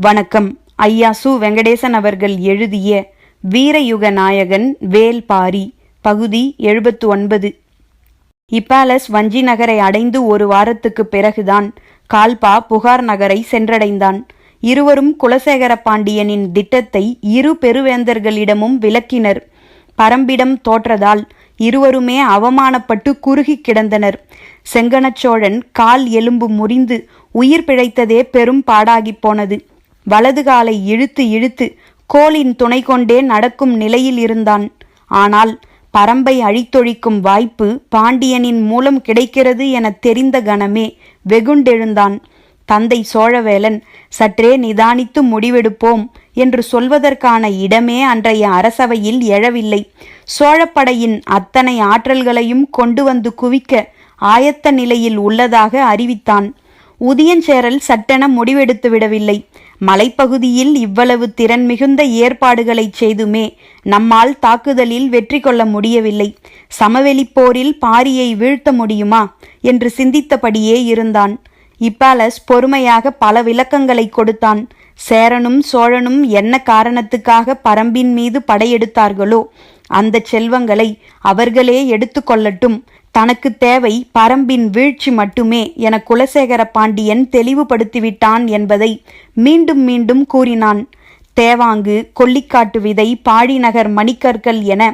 வணக்கம். ஐயா சு. வெங்கடேசன் அவர்கள் எழுதிய வீரயுக நாயகன் வேல்பாரி பகுதி 79. இப்பாலஸ் வஞ்சி நகரை அடைந்து ஒரு வாரத்துக்கு பிறகுதான் கால்பா புகார் நகரை சென்றடைந்தான். இருவரும் குலசேகர பாண்டியனின் திட்டத்தை இரு பெருவேந்தர்களிடமும் விளக்கினர். பரம்பிடம் தோற்றதால் இருவருமே அவமானப்பட்டு குறுகி கிடந்தனர். செங்கணச்சோழன் கால் எலும்பு முறிந்து உயிர் பிழைத்ததே பெரும் பாடாகிப் போனது. வலது காலை இழுத்து இழுத்து கோலின் துணை கொண்டே நடக்கும் நிலையில் இருந்தான். ஆனால் பரம்பை அழித்தொழிக்கும் வாய்ப்பு பாண்டியனின் மூலம் கிடைக்கிறது என தெரிந்த கணமே வெகுண்டெழுந்தான். தந்தை சோழவேலன் சற்றே நிதானித்து முடிவெடுப்போம் என்று சொல்வதற்கான இடமே அன்றைய அரசவையில் எழவில்லை. சோழப்படையின் அத்தனை ஆற்றல்களையும் கொண்டு வந்து குவிக்க ஆயத்த நிலையில் உள்ளதாக அறிவித்தான். உதியஞ்சேரல் சட்டென முடிவெடுத்து விடவில்லை. மலைப்பகுதியில் இவ்வளவு திறன் மிகுந்த ஏற்பாடுகளை செய்துமே நம்மால் தாக்குதலில் வெற்றி கொள்ள முடியவில்லை. சமவெளிப் போரில் பாரியை வீழ்த்த முடியுமா என்று சிந்தித்தபடியே இருந்தான். இப்பாலஸ் பொறுமையாக பல விளக்கங்களை கொடுத்தான். சேரனும் சோழனும் என்ன காரணத்துக்காக பரம்பின் மீது படையெடுத்தார்களோ அந்த செல்வங்களை அவர்களே எடுத்து கொள்ளட்டும். தனக்கு தேவை பரம்பின் வீழ்ச்சி மட்டுமே என குலசேகர பாண்டியன் தெளிவுபடுத்திவிட்டான் என்பதை மீண்டும் மீண்டும் கூறினான். தேவாங்கு, கொல்லிக்காட்டு விதை, பாழிநகர் மணிக்கற்கள் என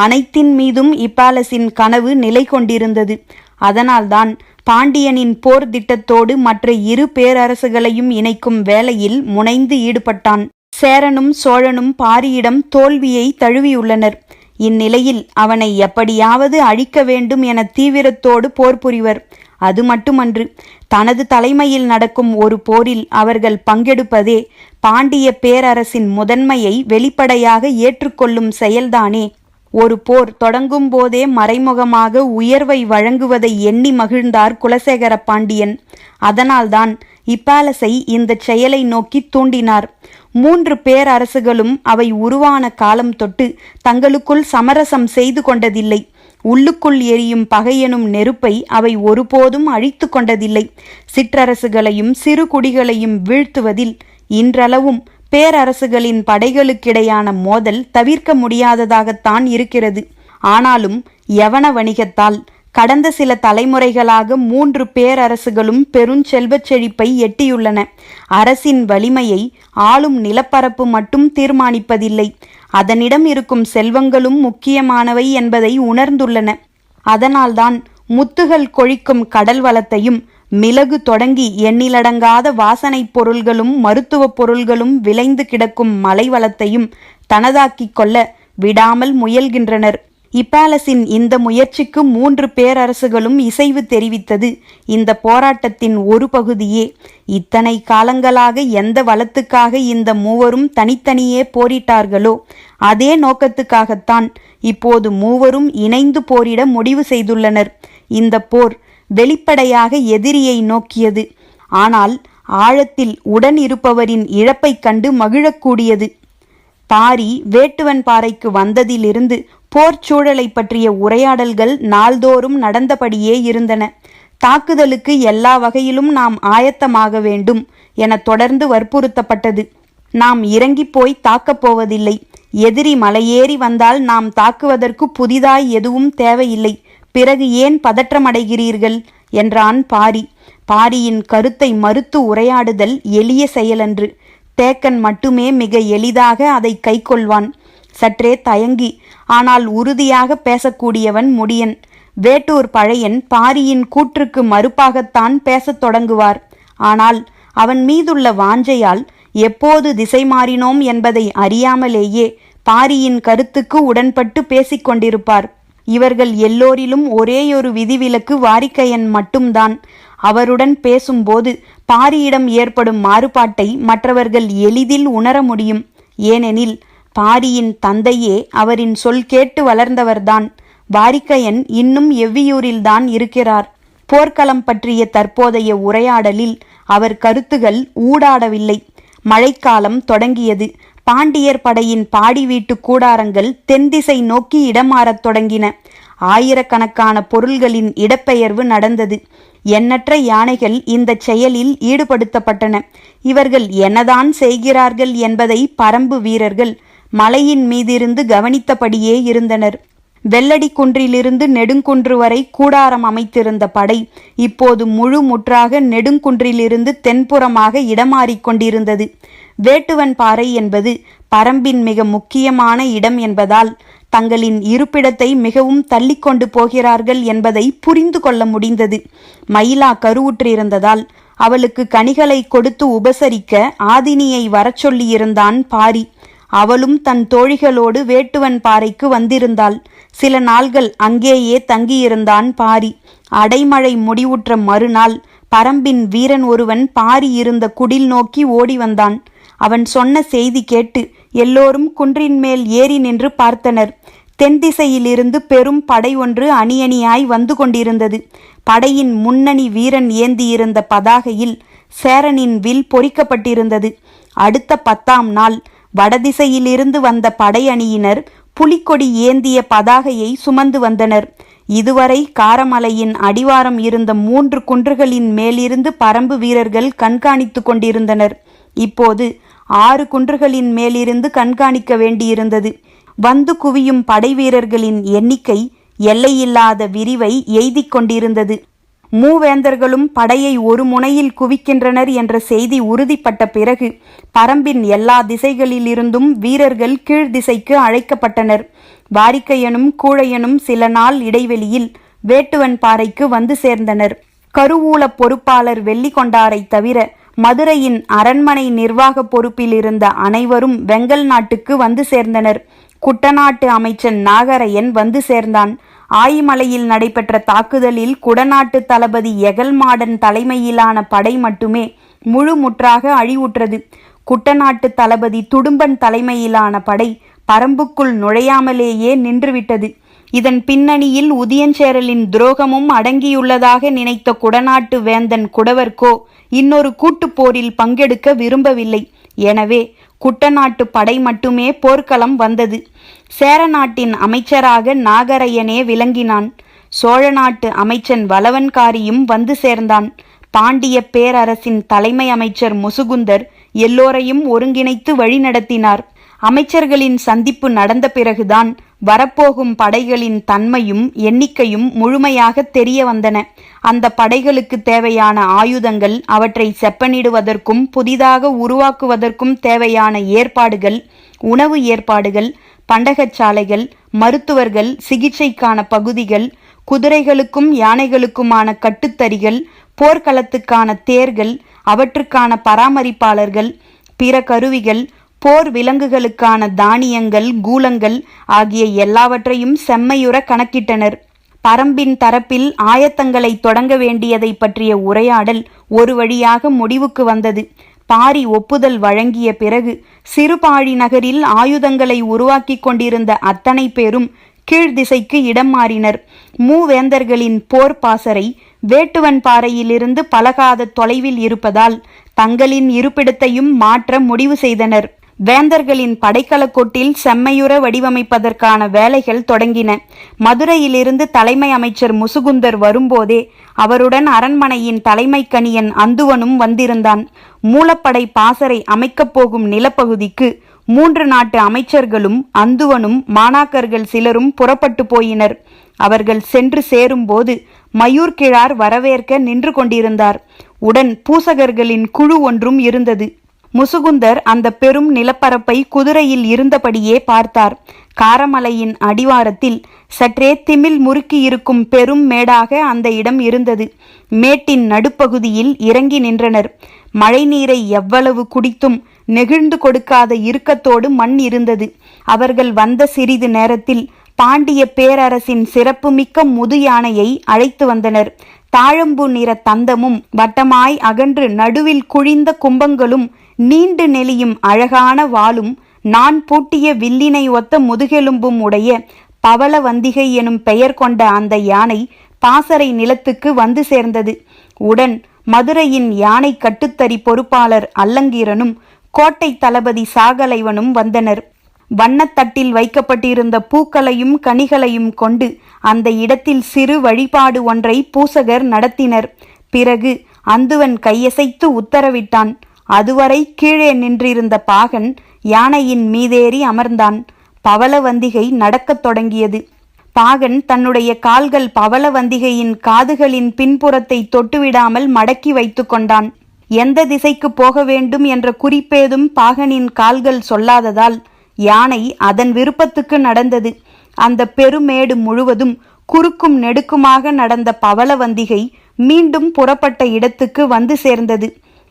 அனைத்தின் மீதும் இப்பாலசின் கனவு நிலை கொண்டிருந்தது. அதனால்தான் பாண்டியனின் போர் திட்டத்தோடு மற்ற இரு பேரரசுகளையும் இணைக்கும் வேலையில் முனைந்து ஈடுபட்டான். சேரனும் சோழனும் பாரியிடம் தோல்வியை தழுவியுள்ளனர். இந்நிலையில் அவனை எப்படியாவது அழிக்க வேண்டும் என தீவிரத்தோடு போர் புரிவர். அது மட்டுமன்று, தனது தலைமையில் நடக்கும் ஒரு போரில் அவர்கள் பங்கெடுப்பதே பாண்டிய பேரரசின் முதன்மையை வெளிப்படையாக ஏற்றுக்கொள்ளும் செயல்தானே. ஒரு போர் தொடங்கும் போதே மறைமுகமாக உயர்வை வழங்குவதை எண்ணி மகிழ்ந்தார் குலசேகர பாண்டியன். அதனால்தான் இப்பாலசை இந்த செயலை நோக்கி தூண்டினார். 3 பேரரசுகளும் அவை உருவான காலம் தொட்டு தங்களுக்குள் சமரசம் செய்து கொண்டதில்லை. உள்ளுக்குள் எரியும் பகையெனும் நெருப்பை அவை ஒருபோதும் அழித்து கொண்டதில்லை. சிற்றரசுகளையும் சிறு குடிகளையும் வீழ்த்துவதில் இன்றளவும் பேரரசுகளின் படைகளுக்கிடையான மோதல் தவிர்க்க முடியாததாகத்தான் இருக்கிறது. ஆனாலும் யவன வணிகத்தால் கடந்த சில தலைமுறைகளாக 3 பேரரசுகளும் பெருஞ்செல்வச் செழிப்பை எட்டியுள்ளன. அரசின் வலிமையை ஆளும் நிலப்பரப்பு மட்டும் தீர்மானிப்பதில்லை, அதனிடம் இருக்கும் செல்வங்களும் முக்கியமானவை என்பதை உணர்ந்துள்ளன. அதனால்தான் முத்துகள் கொழிக்கும் கடல் வளத்தையும் மிளகு தொடங்கி எண்ணிலடங்காத வாசனைப் பொருள்களும் மருத்துவ பொருள்களும் விளைந்து கிடக்கும் மலை வளத்தையும் தனதாக்கிக் கொள்ள விடாமல் முயல்கின்றனர். இப்பாலசின் இந்த முயற்சிக்கு 3 பேரரசுகளும் இசைவு தெரிவித்தது இந்த போராட்டத்தின் ஒரு பகுதியே. இத்தனை காலங்களாக எந்த வளத்துக்காக இந்த மூவரும் தனித்தனியே போரிட்டார்களோ அதே நோக்கத்துக்காகத்தான் இப்போது மூவரும் இணைந்து போரிட முடிவு செய்துள்ளனர். இந்த போர் வெளிப்படையாக எதிரியை நோக்கியது. ஆனால் ஆழத்தில் உடன் இருப்பவரின் இழப்பைக் கண்டு மகிழக்கூடியது. பாரி வேட்டுவன் பாறைக்கு வந்ததிலிருந்து போர்ச்சூழலை பற்றிய உரையாடல்கள் நாள்தோறும் நடந்தபடியே இருந்தன. தாக்குதலுக்கு எல்லா வகையிலும் நாம் ஆயத்தமாக வேண்டும் என தொடர்ந்து வற்புறுத்தப்பட்டது. நாம் இறங்கி போய் தாக்கப் போவதில்லை. எதிரி மலையேறி வந்தால் நாம் தாக்குவதற்கு புதிதாய் எதுவும் தேவையில்லை. பிறகு ஏன் பதற்றமடைகிறீர்கள் என்றான் பாரி. பாரியின் கருத்தை மறுத்து உரையாடுதல் எளிய செயலன்று. தேக்கன் மட்டுமே மிக எளிதாக அதை கைக்கொள்வான். சற்றே தயங்கி ஆனால் உறுதியாக பேசக்கூடியவன் முடியன். வேட்டூர் பழையன் பாரியின் கூற்றுக்கு மறுப்பாகத்தான் பேசத் தொடங்குவார். ஆனால் அவன் மீதுள்ள வாஞ்சையால் எப்போது திசை மாறினோம் என்பதை அறியாமலேயே பாரியின் கருத்துக்கு உடன்பட்டு பேசிக்கொண்டிருப்பார். இவர்கள் எல்லோரிலும் ஒரேயொரு விதிவிலக்கு வாரிக்கையன் மட்டும்தான். அவருடன் பேசும்போது பாரியிடம் ஏற்படும் மாறுபாட்டை மற்றவர்கள் எளிதில் உணர முடியும். ஏனெனில் பாரியின் தந்தையே அவரின் சொல் கேட்டு வளர்ந்தவர்தான். வாரிக்கையன் இன்னும் எவ்வியூரில்தான் இருக்கிறார். போர்க்களம் பற்றிய தற்போதைய உரையாடலில் அவர் கருத்துகள் ஊடாடவில்லை. மழைக்காலம் தொடங்கியது. பாண்டியர் படையின் பாடி வீட்டு கூடாரங்கள் தென்திசை நோக்கி இடமாறத் தொடங்கின. ஆயிரக்கணக்கான பொருள்களின் இடப்பெயர்வு நடந்தது. எண்ணற்ற யானைகள் இந்த செயலில் ஈடுபடுத்தப்பட்டன. இவர்கள் என்னதான் செய்கிறார்கள் என்பதை பரம்பு வீரர்கள் மலையின் மீதிருந்து கவனித்தபடியே இருந்தனர். வெள்ளடி குன்றிலிருந்து நெடுங்குன்று வரை கூடாரம் அமைத்திருந்த படை இப்போது முழு முற்றாக நெடுங்குன்றிலிருந்து தென்புறமாக இடமாறிக்கொண்டிருந்தது. வேட்டுவன் பாறை என்பது பரம்பின் மிக முக்கியமான இடம் என்பதால் தங்களின் இருப்பிடத்தை மிகவும் தள்ளிக்கொண்டு போகிறார்கள் என்பதை புரிந்து கொள்ள முடிந்தது. மயிலா கருவுற்றிருந்ததால் அவளுக்கு கனிகளை கொடுத்து உபசரிக்க ஆதினியை வரச் சொல்லியிருந்தான் பாரி. அவளும் தன் தோழிகளோடு வேட்டுவன் பாறைக்கு வந்திருந்தாள். சில நாள்கள் அங்கேயே தங்கியிருந்தான் பாரி. அடைமழை முடிவுற்ற மறுநாள் பரம்பின் வீரன் ஒருவன் பாரி இருந்த குடில் நோக்கி ஓடி வந்தான். அவன் சொன்ன செய்தி கேட்டு எல்லோரும் குன்றின் மேல் ஏறி நின்று பார்த்தனர். தென் திசையிலிருந்து பெரும் படை ஒன்று அணியணியாய் வந்து கொண்டிருந்தது. படையின் முன்னணி வீரன் ஏந்தியிருந்த பதாகையில் சேரனின் வில் பொறிக்கப்பட்டிருந்தது. அடுத்த 10ஆம் நாள் வடதிசையிலிருந்து வந்த படையணியினர் புலிக்கொடி ஏந்திய பதாகையை சுமந்து வந்தனர். இதுவரை காரமலையின் அடிவாரம் இருந்த 3 குன்றுகளின் மேலிருந்து பரம்பு வீரர்கள் கண்காணித்து கொண்டிருந்தனர். இப்போது 6 குன்றுகளின் மேலிருந்து கண்காணிக்க வேண்டியிருந்தது. வந்து குவியும் படை வீரர்களின் எண்ணிக்கை எல்லையில்லாத விரிவை எய்திக் கொண்டிருந்தது. மூவேந்தர்களும் படையை ஒரு முனையில் குவிக்கின்றனர் என்ற செய்தி உறுதிப்பட்ட பிறகு பரம்பின் எல்லா திசைகளிலிருந்தும் வீரர்கள் கீழ் திசைக்கு அழைக்கப்பட்டனர். வாரிக்கையனும் கூழையனும் சில நாள் இடைவெளியில் வேட்டுவன் பாறைக்கு வந்து சேர்ந்தனர். கருவூல பொறுப்பாளர் வெள்ளிக்கொண்டாரை தவிர மதுரையின் அரண்மனை நிர்வாக பொறுப்பில் இருந்த அனைவரும் வெங்கல் நாட்டுக்கு வந்து சேர்ந்தனர். குட்டநாட்டு அமைச்சன் நாகரையன் வந்து சேர்ந்தான். ஆயிமலையில் நடைபெற்ற தாக்குதலில் குடநாட்டு தளபதி எகல்மாடன் தலைமையிலான படை மட்டுமே முழு முற்றாக அழிவுற்றது. குட்டநாட்டு தளபதி துடும்பன் தலைமையிலான படை பரம்புக்குள் நுழையாமலேயே நின்றுவிட்டது. இதன் பின்னணியில் உதியஞ்சேரலின் துரோகமும் அடங்கியுள்ளதாக நினைத்த குடநாட்டு வேந்தன் குடவர்கோ இன்னொரு கூட்டுப் போரில் பங்கெடுக்க விரும்பவில்லை. எனவே குட்டநாட்டு படை மட்டுமே போர்க்களம் வந்தது. சேர நாட்டின் அமைச்சராக நாகரையனே விளங்கினான். சோழ நாட்டு அமைச்சன் வலவன்காரியும் வந்து சேர்ந்தான். பாண்டிய பேரரசின் தலைமை அமைச்சர் முசுகுந்தர் எல்லோரையும் ஒருங்கிணைத்து வழிநடத்தினார். அமைச்சர்களின் சந்திப்பு நடந்த பிறகுதான் வரப்போகும் படைகளின் தன்மையும் எண்ணிக்கையும் முழுமையாக தெரிய வந்தன. அந்த படைகளுக்கு தேவையான ஆயுதங்கள், அவற்றை செப்பனிடுவதற்கும் புதிதாக உருவாக்குவதற்கும் தேவையான ஏற்பாடுகள், உணவு ஏற்பாடுகள், பண்டகச்சாலைகள், மருத்துவர்கள், சிகிச்சைக்கான பகுதிகள், குதிரைகளுக்கும் யானைகளுக்குமான கட்டுத்தறிகள், போர்க்களத்துக்கான தேர்கள், அவற்றுக்கான பராமரிப்பாளர்கள், பிற கருவிகள், போர் விலங்குகளுக்கான தானியங்கள், கூலங்கள் ஆகிய எல்லாவற்றையும் செம்மையுற கணக்கிட்டனர். பரம்பின் தரப்பில் ஆயத்தங்களை தொடங்க வேண்டியதை பற்றிய உரையாடல் ஒரு வழியாக முடிவுக்கு வந்தது. பாரி ஒப்புதல் வழங்கிய பிறகு சிறுபாழி நகரில் ஆயுதங்களை உருவாக்கி கொண்டிருந்த அத்தனை பேரும் கீழ் திசைக்கு இடம் மாறினர். மூவேந்தர்களின் போர் பாசறை வேட்டுவன் பாறையிலிருந்து பலகாத தொலைவில் இருப்பதால் தங்களின் இருப்பிடத்தையும் மாற்ற முடிவு செய்தனர். வேந்தர்களின் படைக்கலக்கோட்டில் செம்மையுற வடிவமைப்பதற்கான வேலைகள் தொடங்கின. மதுரையிலிருந்து தலைமை அமைச்சர் முசுகுந்தர் வரும்போதே அவருடன் அரண்மனையின் தலைமை கணியன் அந்துவனும் வந்திருந்தான். மூலப்படை பாசறை அமைக்கப் போகும் நிலப்பகுதிக்கு 3 நாட்டு அமைச்சர்களும் அந்துவனும் மாணாக்கர்கள் சிலரும் புறப்பட்டு போயினர். அவர்கள் சென்று சேரும்போது மயூர்கிழார் வரவேற்க நின்று கொண்டிருந்தார். உடன் பூசகர்களின் குழு ஒன்றும் இருந்தது. முசுகுந்தர் அந்த பெரும் நிலப்பரப்பை குதிரையில் இருந்தபடியே பார்த்தார். காரமலையின் அடிவாரத்தில் சற்றே திமில் முறுக்கி இருக்கும் பெரும் மேடாக அந்த இடம் இருந்தது. மேட்டின் நடுப்பகுதியில் இறங்கி நின்றனர். மழை நீரை எவ்வளவு குடித்தும் நெகிழ்ந்து கொடுக்காத இறுக்கத்தோடு மண் இருந்தது. அவர்கள் வந்த சிறிது நேரத்தில் பாண்டிய பேரரசின் சிறப்புமிக்க முது யானையை அழைத்து வந்தனர். தாழம்பு நிற தந்தமும் வட்டமாய் அகன்று நடுவில் குழிந்த கும்பங்களும் நீண்டு நெளியும் அழகான வாளும் நான் பூட்டிய வில்லினை ஒத்த முதுகெலும்பும் உடைய பவளவந்திகை எனும் பெயர் கொண்ட அந்த யானை பாசறை நிலத்துக்கு வந்து சேர்ந்தது. உடன் மதுரையின் யானை கட்டுத்தறி பொறுப்பாளர் அல்லங்கீரனும் கோட்டை தளபதி சாகலைவனும் வந்தனர். வண்ணத்தட்டில் வைக்கப்பட்டிருந்த பூக்களையும் கனிகளையும் கொண்டு அந்த இடத்தில் சிறு வழிபாடு ஒன்றை பூசகர் நடத்தினர். பிறகு அந்துவன் கையசைத்து உத்தரவிட்டான். அதுவரை கீழே நின்றிருந்த பாகன் யானையின் மீதேறி அமர்ந்தான். பவளவந்திகை நடக்கத் தொடங்கியது. பாகன் தன்னுடைய கால்கள் பவளவந்திகையின் காதுகளின் பின்புறத்தை தொட்டுவிடாமல் மடக்கி வைத்து கொண்டான். எந்த திசைக்கு போக வேண்டும் என்ற குறிப்பேதும் பாகனின் கால்கள் சொல்லாததால் யானை அதன் விருப்பத்துக்கு நடந்தது. அந்த பெருமேடு முழுவதும் குறுக்கும் நெடுக்குமாக நடந்த பவளவந்திகை மீண்டும் புறப்பட்ட இடத்துக்கு வந்து சேர்ந்தது.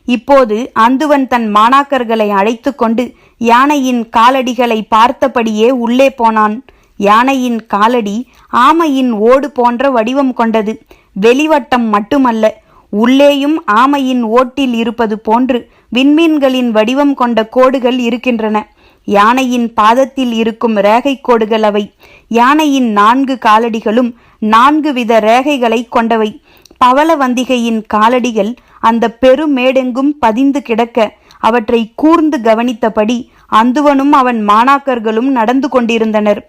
இப்போது அந்துவன் தன் மாணாக்கர்களை அழைத்து கொண்டு யானையின் காலடிகளை பார்த்தபடியே உள்ளே போனான். யானையின் காலடி ஆமையின் ஓடு போன்ற வடிவம் கொண்டது. வெளிவட்டம் மட்டுமல்ல, உள்ளேயும் ஆமையின் ஓட்டில் இருப்பது போன்று விண்மீன்களின் வடிவம் கொண்ட கோடுகள் இருக்கின்றன. யானையின் பாதத்தில் இருக்கும் ரேகை கோடுகள் அவை. யானையின் 4 காலடிகளும் 4 வித ரேகைகளை கொண்டவை. பவளவந்திகையின் காலடிகள் அந்த பெருமேடெங்கும் பதிந்து கிடக்க அவற்றை கூர்ந்து கவனித்தபடி அந்துவனும் அவன் மாணாக்கர்களும் நடந்து கொண்டிருந்தனர்.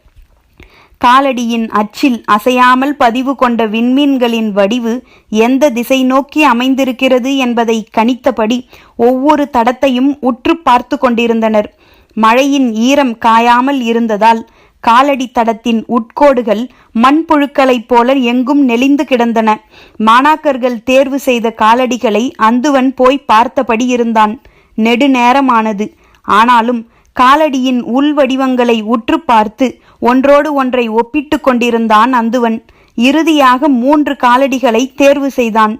காலடியின் அச்சில் அசையாமல் பதிவு கொண்ட விண்மீன்களின் வடிவு எந்த திசை நோக்கி அமைந்திருக்கிறது என்பதை கணித்தபடி ஒவ்வொரு தடத்தையும் உற்று பார்த்து கொண்டிருந்தனர். மழையின் ஈரம் காயாமல் இருந்ததால் காலடி தடத்தின் உட்கோடுகள் மண்புழுக்களைப் போல எங்கும் நெளிந்து கிடந்தன. மாணாக்கர்கள் தேர்வு செய்த காலடிகளை அந்துவன் போய் பார்த்தபடி இருந்தான். நெடுநேரமானது. ஆனாலும் காலடியின் உள் வடிவங்களை உற்று பார்த்து ஒன்றோடு ஒன்றை ஒப்பிட்டு கொண்டிருந்தான் அந்துவன். இறுதியாக 3 காலடிகளை தேர்வு செய்தான்.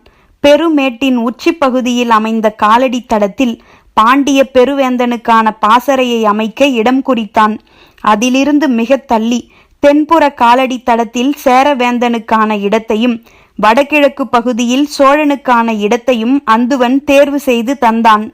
பெருமேட்டின் உச்சி பகுதியில் அமைந்த காலடி தடத்தில் பாண்டிய பெருவேந்தனுக்கான பாசறையை அமைக்க இடம் குறித்தான். அதிலிருந்து மிக தள்ளி தென்புற காலடி தடத்தில் சேரவேந்தனுக்கான இடத்தையும் வடகிழக்கு பகுதியில் சோழனுக்கான இடத்தையும் அந்துவன் தேர்வு செய்து தந்தான்.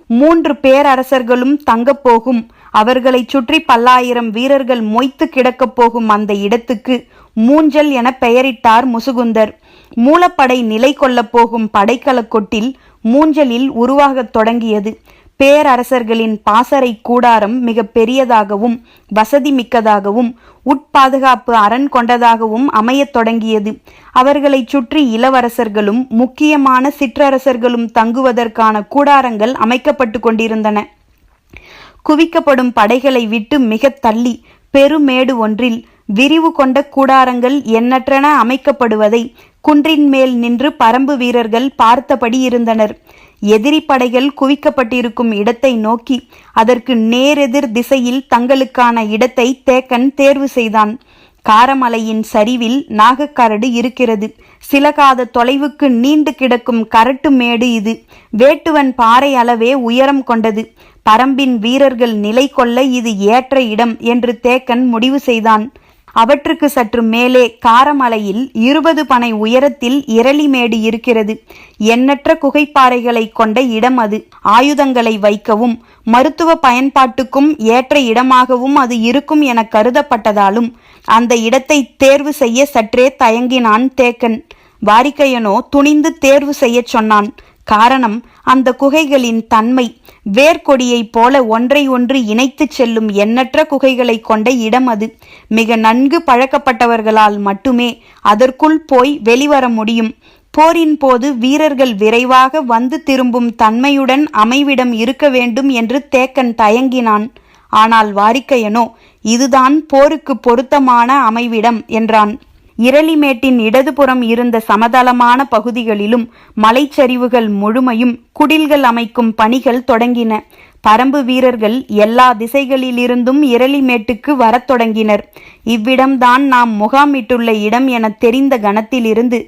3 பேரரசர்களும் தங்கப்போகும், அவர்களை சுற்றி 10,000 வீரர்கள் மொய்த்து கிடக்கப் போகும் அந்த இடத்துக்கு மூஞ்சல் என பெயரிட்டார் முசுகுந்தர். மூலப்படை நிலை கொள்ளப் போகும் படைக்கலக்கொட்டில் மூஞ்சலில் உருவாகத் தொடங்கியது. பேரரசர்களின் பாசறை கூடாரம் மிக பெரியதாகவும் வசதி மிக்கதாகவும் உட்பாதுகாப்பு அரண் கொண்டதாகவும் அமையத் தொடங்கியது. அவர்களை சுற்றி இளவரசர்களும் முக்கியமான சிற்றரசர்களும் தங்குவதற்கான கூடாரங்கள் அமைக்கப்பட்டு கொண்டிருந்தன. குவிக்கப்படும் படைகளை விட்டு மிக தள்ளி பெருமேடு ஒன்றில் விரிவு கொண்ட கூடாரங்கள் எண்ணற்றன அமைக்கப்படுவதை குன்றின் மேல் நின்று பரம்பு வீரர்கள் பார்த்தபடி இருந்தனர். எதிரி படைகள் குவிக்கப்பட்டிருக்கும் இடத்தை நோக்கி அதற்கு நேரெதிர் திசையில் தங்களுக்கான இடத்தை தேக்கன் தேர்வு செய்தான். காரமலையின் சரிவில் நாகக்கரடு இருக்கிறது. சில காத தொலைவுக்கு நீண்டு கிடக்கும் கரட்டு மேடு இது. வேட்டுவன் பாறை அளவே உயரம் கொண்டது. பரம்பின் வீரர்கள் நிலை கொள்ள இது ஏற்ற இடம் என்று தேக்கன் முடிவு செய்தான். அவற்றுக்கு சற்று மேலே காரமலையில் 20 பனை உயரத்தில் இரளிமேடு இருக்கிறது. எண்ணற்ற குகைப்பாறைகளை கொண்ட இடம் அது. ஆயுதங்களை வைக்கவும் மருத்துவ பயன்பாட்டுக்கும் ஏற்ற இடமாகவும் அது இருக்கும் என கருதப்பட்டதாலும் அந்த இடத்தை தேர்வு செய்ய சற்றே தயங்கினான் தேக்கன். வாரிக்கையனோ துணிந்து தேர்வு செய்ய சொன்னான். காரணம், அந்த குகைகளின் தன்மை. வேர்கொடியைப் போல ஒன்றை ஒன்று இணைத்து செல்லும் எண்ணற்ற குகைகளை கொண்ட இடம் அது. மிக நன்கு பழக்கப்பட்டவர்களால் மட்டுமே அதற்குள் போய் வெளிவர முடியும். போரின் போது வீரர்கள் விரைவாக வந்து திரும்பும் தன்மையுடன் அமைவிடம் இருக்க வேண்டும் என்று தேக்கன் தயங்கினான். ஆனால் வாரிக்கையனோ இதுதான் போருக்கு பொருத்தமான அமைவிடம் என்றான். இரளிமேட்டின் இடதுபுறம் இருந்த சமதளமான பகுதிகளிலும் மலைச்சரிவுகள் முழுமையும் குடில்கள் அமைக்கும் பணிகள் தொடங்கின. பரம்பு வீரர்கள் எல்லா திசைகளிலிருந்தும் இரளிமேட்டுக்கு வரத் தொடங்கினர். இவ்விடம்தான் நாம் முகாமிட்டுள்ள இடம் என தெரிந்த கணத்திலிருந்து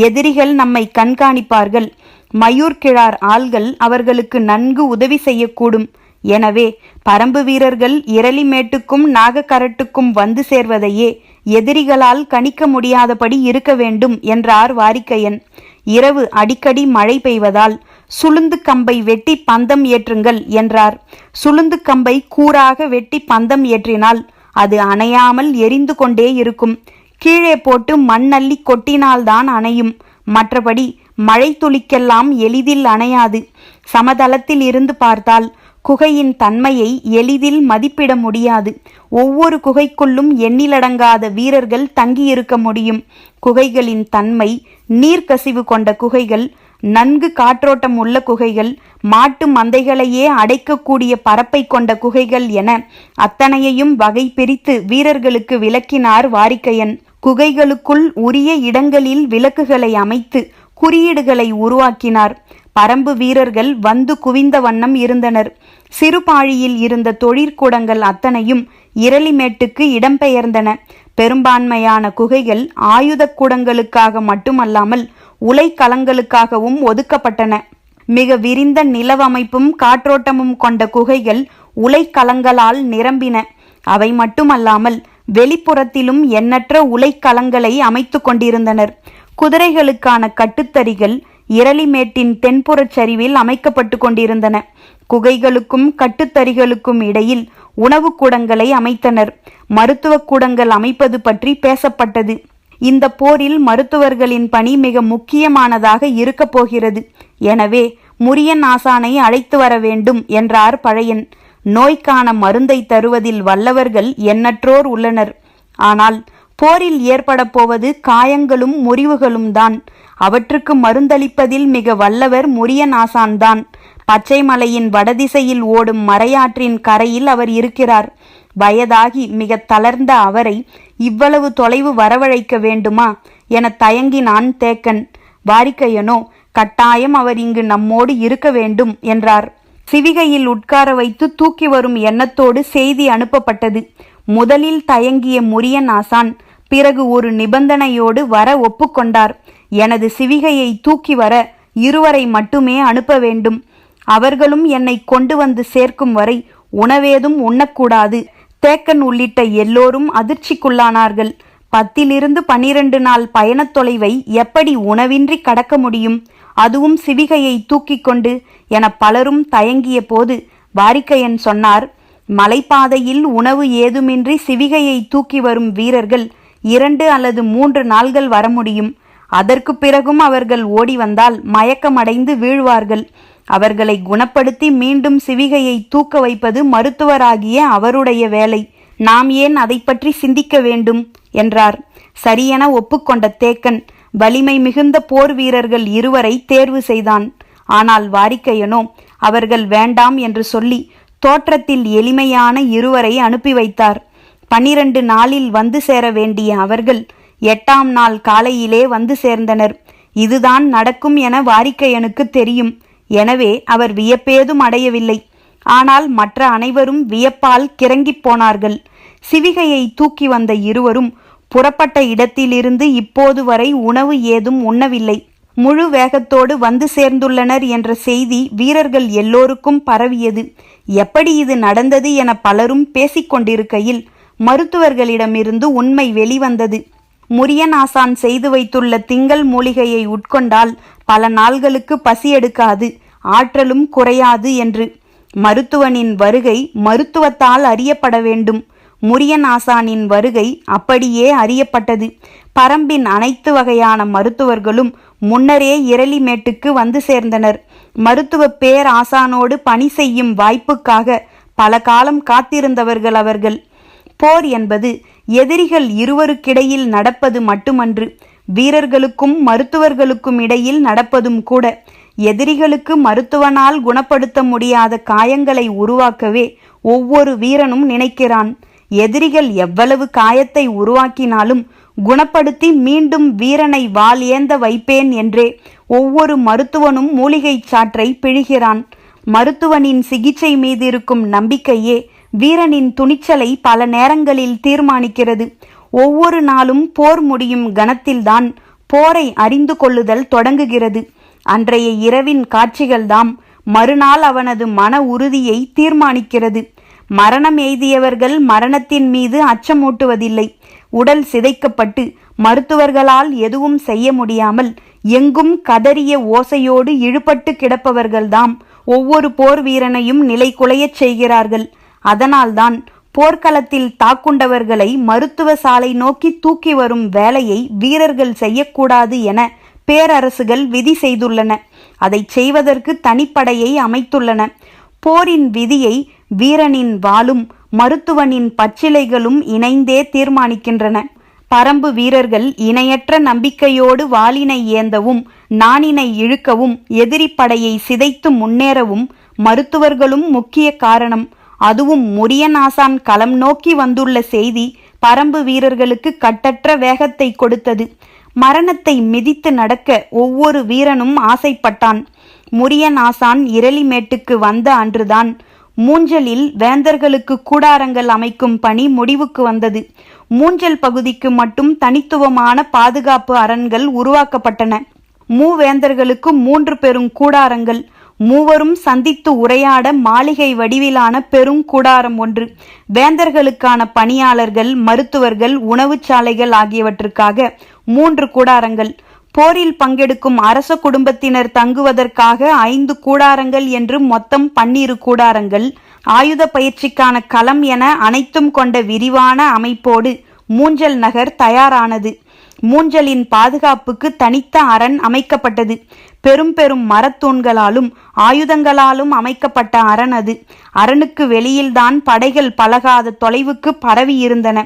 எதிரிகள் நம்மை கண்காணிப்பார்கள். மயூர்கிழார் ஆள்கள் அவர்களுக்கு நன்கு உதவி செய்யக்கூடும். எனவே பரம்பு வீரர்கள் இரளிமேட்டுக்கும் நாகக்கரட்டுக்கும் வந்து சேர்வதையே எதிரிகளால் கணிக்க முடியாதபடி இருக்க வேண்டும் என்றார் வாரிக்கையன். இரவு அடிக்கடி மழை பெய்வதால் சுளுந்து கம்பை வெட்டி பந்தம் ஏற்றுங்கள் என்றார். சுளுந்து கம்பை கூராக வெட்டி பந்தம் ஏற்றினால் அது அணையாமல் எரிந்து கொண்டே இருக்கும். கீழே போட்டு மண்ணள்ளி கொட்டினால்தான் அணையும். மற்றபடி மழை துளிக்கெல்லாம் எளிதில் அணையாது. சமதளத்தில் இருந்து பார்த்தால் குகையின் தன்மையை எளிதில் மதிப்பிட முடியாது. ஒவ்வொரு குகைக்குள்ளும் எண்ணிலடங்காத வீரர்கள் தங்கியிருக்க முடியும். குகைகளின் தன்மை நீர்க்கசிவு கொண்ட குகைகள், நன்கு காற்றோட்டம் உள்ள குகைகள், மாட்டு மந்தைகளையே அடைக்கக்கூடிய பரப்பை கொண்ட குகைகள் என அத்தனையையும் வகை பிரித்து வீரர்களுக்கு விளக்கினார் வாரிக்கையன். குகைகளுக்குள் உரிய இடங்களில் விளக்குகளை அமைத்து குறியீடுகளை உருவாக்கினார். பரம்பு வீரர்கள் வந்து குவிந்த வண்ணம் இருந்தனர். சிறுபாழியில் இருந்த தொழிற்கூடங்கள் அத்தனையும் இரளிமேட்டுக்கு இடம்பெயர்ந்தன. பெரும்பான்மையான குகைகள் ஆயுத கூடங்களுக்காக மட்டுமல்லாமல் உலைக்களங்களுக்காகவும் ஒதுக்கப்பட்டன. மிக விரிந்த நிலவமைப்பும் காற்றோட்டமும் கொண்ட குகைகள் உலைக்களங்களால் நிரம்பின. அவை மட்டுமல்லாமல் வெளிப்புறத்திலும் எண்ணற்ற உலைக்களங்களை அமைத்து கொண்டிருந்தனர். குதிரைகளுக்கான கட்டுத்தறிகள் இரளிமேட்டின் தென்புறச் சரிவில் அமைக்கப்பட்டு கொண்டிருந்தன. குகைகளுக்கும் கட்டுத்தறிகளுக்கும் இடையில் உணவு கூடங்களை அமைத்தனர். மருத்துவ கூடங்கள் அமைப்பது பற்றி பேசப்பட்டது. இந்த போரில் மருத்துவர்களின் பணி மிக முக்கியமானதாக இருக்கப் போகிறது. எனவே முரியன் ஆசானை அழைத்து வர வேண்டும் என்றார் பழையன். நோய்க்கான மருந்தை தருவதில் வல்லவர்கள் எண்ணற்றோர் உள்ளனர். ஆனால் போரில் ஏற்பட போவது காயங்களும் முறிவுகளும் தான். அவற்றுக்கு மருந்தளிப்பதில் மிக வல்லவர் முரியன் ஆசான்தான். பச்சைமலையின் வடதிசையில் ஓடும் மறையாற்றின் கரையில் அவர் இருக்கிறார். வயதாகி மிக தளர்ந்த அவரை இவ்வளவு தொலைவு வரவழைக்க வேண்டுமா என தயங்கினான் தேக்கன். வாரிக்கையனோ கட்டாயம் அவர் இங்கு நம்மோடு இருக்க வேண்டும் என்றார். சிவிகையில் உட்கார வைத்து தூக்கி வரும் எண்ணத்தோடு செய்தி அனுப்பப்பட்டது. முதலில் தயங்கிய முரியன் ஆசான் பிறகு ஒரு நிபந்தனையோடு வர ஒப்புக்கொண்டார். எனது சிவிகையை தூக்கி வர இருவரை மட்டுமே அனுப்ப வேண்டும். அவர்களும் என்னை கொண்டு வந்து சேர்க்கும் வரை உணவேதும் உண்ணக்கூடாது. தேக்கன் உள்ளிட்ட எல்லோரும் அதிர்ச்சிக்குள்ளானார்கள். 10 to 12 நாள் பயணத் தொலைவை எப்படி உணவின்றி கடக்க முடியும், அதுவும் சிவிகையை தூக்கி கொண்டு என பலரும் தயங்கிய போது வாரிக்கையன் சொன்னார், மலைப்பாதையில் உணவு ஏதுமின்றி சிவிகையை தூக்கி வரும் வீரர்கள் 2 அல்லது 3 நாள்கள் வர முடியும். அதற்கு பிறகும் அவர்கள் ஓடி வந்தால் மயக்கமடைந்து வீழ்வார்கள். அவர்களை குணப்படுத்தி மீண்டும் சிவிகையை தூக்க வைப்பது மருத்துவராகிய அவருடைய வேலை. நாம் ஏன் அதை பற்றி சிந்திக்க வேண்டும் என்றார். சரியென ஒப்புக்கொண்ட தேக்கன் வலிமை மிகுந்த போர் வீரர்கள் 2 தேர்வு செய்தான். ஆனால் வாரிக்கையனோ அவர்கள் வேண்டாம் என்று சொல்லி தோற்றத்தில் எளிமையான 2 அனுப்பி வைத்தார். 12 நாளில் வந்து சேர வேண்டிய அவர்கள் 8ஆம் நாள் காலையிலே வந்து சேர்ந்தனர். இதுதான் நடக்கும் என வாரிக்கையனுக்கு தெரியும். எனவே அவர் வியப்பேதும் அடையவில்லை. ஆனால் மற்ற அனைவரும் வியப்பால் கிறங்கிப் போனார்கள். சிவிகையை தூக்கி வந்த 2 புறப்பட்ட இடத்திலிருந்து இப்போது வரை உணவு ஏதும் உண்ணவில்லை. முழு வேகத்தோடு வந்து சேர்ந்துள்ளனர் என்ற செய்தி வீரர்கள் எல்லோருக்கும் பரவியது. எப்படி இது நடந்தது என பலரும் பேசிக்கொண்டிருக்கையில் மருத்துவர்களிடமிருந்து உண்மை வெளிவந்தது. முரியன் ஆசான் செய்து வைத்துள்ள திங்கள் மூலிகையை உட்கொண்டால் பல நாள்களுக்கு பசி எடுக்காது, ஆற்றலும் குறையாது என்று. மருத்துவனின் வருகை மருத்துவத்தால் அறியப்பட வேண்டும். முரியன் ஆசானின் வருகை அப்படியே அறியப்பட்டது. பரம்பின் அனைத்து வகையான மருத்துவர்களும் முன்னரே இரளிமேட்டுக்கு வந்து சேர்ந்தனர். மருத்துவ பேர் ஆசானோடு பணி செய்யும் வாய்ப்புக்காக பல காலம் காத்திருந்தவர்கள் அவர்கள். போர் என்பது எதிரிகள் 2 நடப்பது மட்டுமன்று, வீரர்களுக்கும் மருத்துவர்களுக்கும் இடையில் நடப்பதும் கூட. எதிரிகளுக்கு மருத்துவனால் குணப்படுத்த முடியாத காயங்களை உருவாக்கவே ஒவ்வொரு வீரனும் நினைக்கிறான். எதிரிகள் எவ்வளவு காயத்தை உருவாக்கினாலும் குணப்படுத்தி மீண்டும் வீரனை வாள் ஏந்த வைப்பேன் என்றே ஒவ்வொரு மருத்துவனும் மூலிகை சாற்றை பிழிகிறான். மருத்துவனின் சிகிச்சை மீது இருக்கும் நம்பிக்கையே வீரனின் துணிச்சலை பல நேரங்களில் தீர்மானிக்கிறது. ஒவ்வொரு நாளும் போர் முடியும் கணத்தில்தான் போரை அறிந்து கொள்ளுதல் தொடங்குகிறது. அன்றைய இரவின் காட்சிகள்தாம் மறுநாள் அவனது மன உறுதியை தீர்மானிக்கிறது. மரணம் எய்தியவர்கள் மரணத்தின் மீது அச்சமூட்டுவதில்லை. உடல் சிதைக்கப்பட்டு மருத்துவர்களால் எதுவும் செய்ய முடியாமல் எங்கும் கதறிய ஓசையோடு இழுபட்டு கிடப்பவர்கள்தாம் ஒவ்வொரு போர் வீரனையும் நிலை குலையச் செய்கிறார்கள். அதனால்தான் போர்க்களத்தில் தாக்குண்டவர்களை மருத்துவ சாலை நோக்கி தூக்கி வரும் வேலையை வீரர்கள் செய்யக்கூடாது என பேரரசுகள் விதி செய்துள்ளன. அதை செய்வதற்கு தனிப்படையை அமைத்துள்ளன. போரின் விதியை வீரனின் வாளும் மருத்துவனின் பச்சிலைகளும் இணைந்தே தீர்மானிக்கின்றன. பரம்பு வீரர்கள் இணையற்ற நம்பிக்கையோடு வாளினை ஏந்தவும் நாணினை இழுக்கவும் எதிரி படையை சிதைத்து முன்னேறவும் மருத்துவர்களும் முக்கிய காரணம். அதுவும் முரியனாசான் களம் நோக்கி வந்துள்ள செய்தி பரம்பு வீரர்களுக்கு கட்டற்ற வேகத்தை கொடுத்தது. மரணத்தை மிதித்து நடக்க ஒவ்வொரு வீரனும் ஆசைப்பட்டான். முரியனாசான் இரளிமேட்டுக்கு வந்த அன்றுதான் மூஞ்சலில் வேந்தர்களுக்கு கூடாரங்கள் அமைக்கும் பணி முடிவுக்கு வந்தது. மூஞ்சல் பகுதிக்கு மட்டும் தனித்துவமான பாதுகாப்பு அரண்கள் உருவாக்கப்பட்டன. மூவேந்தர்களுக்கு 3 பெரும் கூடாரங்கள், மூவரும் சந்தித்து உரையாட மாளிகை வடிவிலான பெரும் கூடாரம் ஒன்று, வேந்தர்களுக்கான பணியாளர்கள், மருத்துவர்கள், உணவுச்சாலைகள் ஆகியவற்றுக்காக 3 கூடாரங்கள், போரில் பங்கெடுக்கும் அரச குடும்பத்தினர் தங்குவதற்காக 5 கூடாரங்கள் என்று மொத்தம் 12 கூடாரங்கள், ஆயுத பயிற்சிக்கான களம் என அனைத்தும் கொண்ட விரிவான அமைப்போடு மூஞ்சல் நகர் தயாரானது. மூஞ்சலின் பாதுகாப்புக்கு தனித்த அரண் அமைக்கப்பட்டது. பெரும் பெரும் மரத்தூண்களாலும் ஆயுதங்களாலும் அமைக்கப்பட்ட அரண் அது. அரணுக்கு வெளியில்தான் படைகள் பழகாத தொலைவுக்கு பரவி இருந்தன.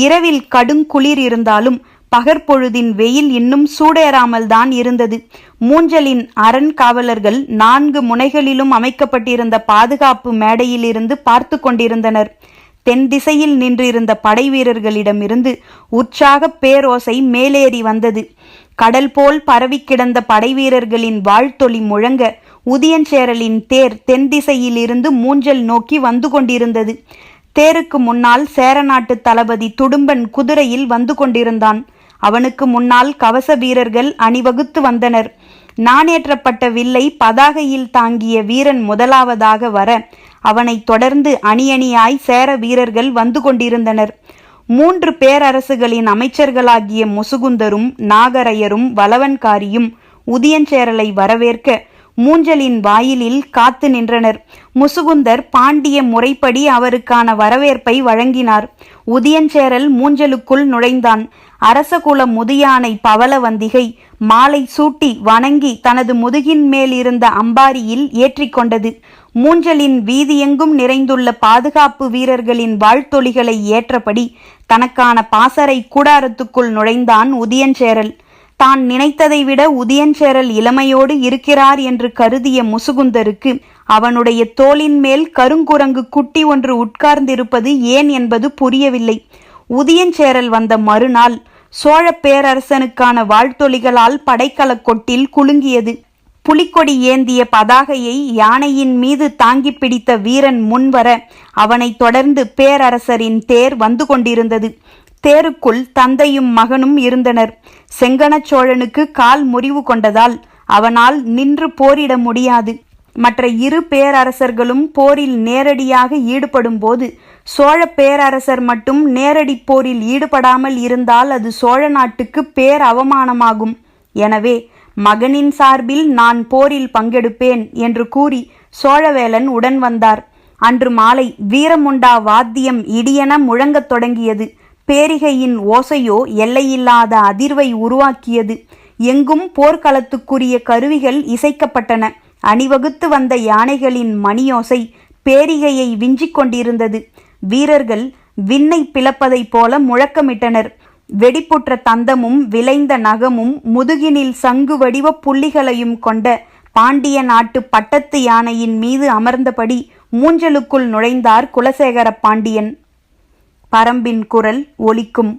இரவில் கடுங்குளிர் இருந்தாலும் பகற்பொழுதின் வெயில் இன்னும் சூடேறாமல் தான் இருந்தது. மூஞ்சலின் அரண் காவலர்கள் 4 முனைகளிலும் அமைக்கப்பட்டிருந்த பாதுகாப்பு மேடையிலிருந்து பார்த்து கொண்டிருந்தனர். தென் திசையில் நின்றிருந்த படை வீரர்களிடமிருந்து உற்சாக பேரோசை மேலேறி வந்தது. கடல் போல் பரவி கிடந்த படை வீரர்களின் வாழ்த்தொலி முழங்க உதியஞ்சேரலின் தேர் தென் திசையில் இருந்து மூஞ்சல் நோக்கி வந்து கொண்டிருந்தது. தேருக்கு முன்னால் சேரநாட்டு தளபதி துடும்பன் குதிரையில் வந்து கொண்டிருந்தான். அவனுக்கு முன்னால் கவச வீரர்கள் அணிவகுத்து வந்தனர். நாணேற்றப்பட்ட வில்லை பதாகையில் தாங்கிய வீரன் முதலாவதாக வர அவனைத் தொடர்ந்து அணியணியாய் சேர வீரர்கள் வந்து கொண்டிருந்தனர். 3 பேரரசுகளின் அமைச்சர்களாகிய முசுகுந்தரும் நாகரையரும் வலவன்காரியும் உதியஞ்சேரலை வரவேற்க மூஞ்சலின் வாயிலில் காத்து நின்றனர். முசுகுந்தர் பாண்டிய முறைப்படி அவருக்கான வரவேற்பை வழங்கினார். உதியஞ்சேரல் மூஞ்சலுக்குள் நுழைந்தான். அரசகுல முதியானை பவளவந்திகை மாலை சூட்டி வணங்கி தனது முதுகின் மேல் இருந்த அம்பாரியில் ஏற்றிக்கொண்டது. மூஞ்சலின் வீதியெங்கும் நிறைந்துள்ள பாதுகாப்பு வீரர்களின் வாழ்த்தொலிகளை ஏற்றபடி தனக்கான பாசறை கூடாரத்துக்குள் நுழைந்தான் உதியஞ்சேரல். தான் நினைத்ததை விட உதியஞ்சேரல் இளமையோடு இருக்கிறார் என்று கருதிய முசுகுந்தருக்கு அவனுடைய தோளின் மேல் கருங்குரங்கு குட்டி ஒன்று உட்கார்ந்திருப்பது ஏன் என்பது புரியவில்லை. உதியஞ்சேரல் வந்த மறுநாள் சோழ பேரரசனுக்கான வாழ்த்தொலிகளால் படைக்கல கொட்டில் குலுங்கியது. புலிக்கொடி ஏந்திய பதாகையை யானையின் மீது தாங்கி பிடித்த வீரன் முன்வர அவனைத் தொடர்ந்து பேரரசரின் தேர் வந்து கொண்டிருந்தது. தேருக்குள் தந்தையும் மகனும் இருந்தனர். செங்கணச் சோழனுக்கு கால் முறிவு கொண்டதால் அவனால் நின்று போரிட முடியாது. மற்ற 2 பேரரசர்களும் போரில் நேரடியாக ஈடுபடும் போது சோழ பேரரசர் மட்டும் நேரடி போரில் ஈடுபடாமல் இருந்தால் அது சோழ நாட்டுக்கு பேர் அவமானமாகும். எனவே மகனின் சார்பில் நான் போரில் பங்கெடுப்பேன் என்று கூறி சோழவேலன் உடன் வந்தார். அன்று மாலை வீரமுண்டா வாத்தியம் இடியென முழங்கத் தொடங்கியது. பேரிகையின் ஓசையோ எல்லையில்லாத அதிர்வை உருவாக்கியது. எங்கும் போர்க்களத்துக்குரிய கருவிகள் இசைக்கப்பட்டன. அணிவகுத்து வந்த யானைகளின் மணியோசை பேரிகையை விஞ்சிக் கொண்டிருந்தது. வீரர்கள் விண்ணை பிளப்பதைப் போல முழக்கமிட்டனர். வெடிப்புற்ற தந்தமும் விளைந்த நகமும் முதுகினில் சங்கு வடிவ புள்ளிகளையும் கொண்ட பாண்டிய நாட்டு பட்டத்து யானையின் மீது அமர்ந்தபடி மூஞ்சலுக்குள் நுழைந்தார் குலசேகர பாண்டியன். பரம்பின் குரல் ஒலிக்கும்.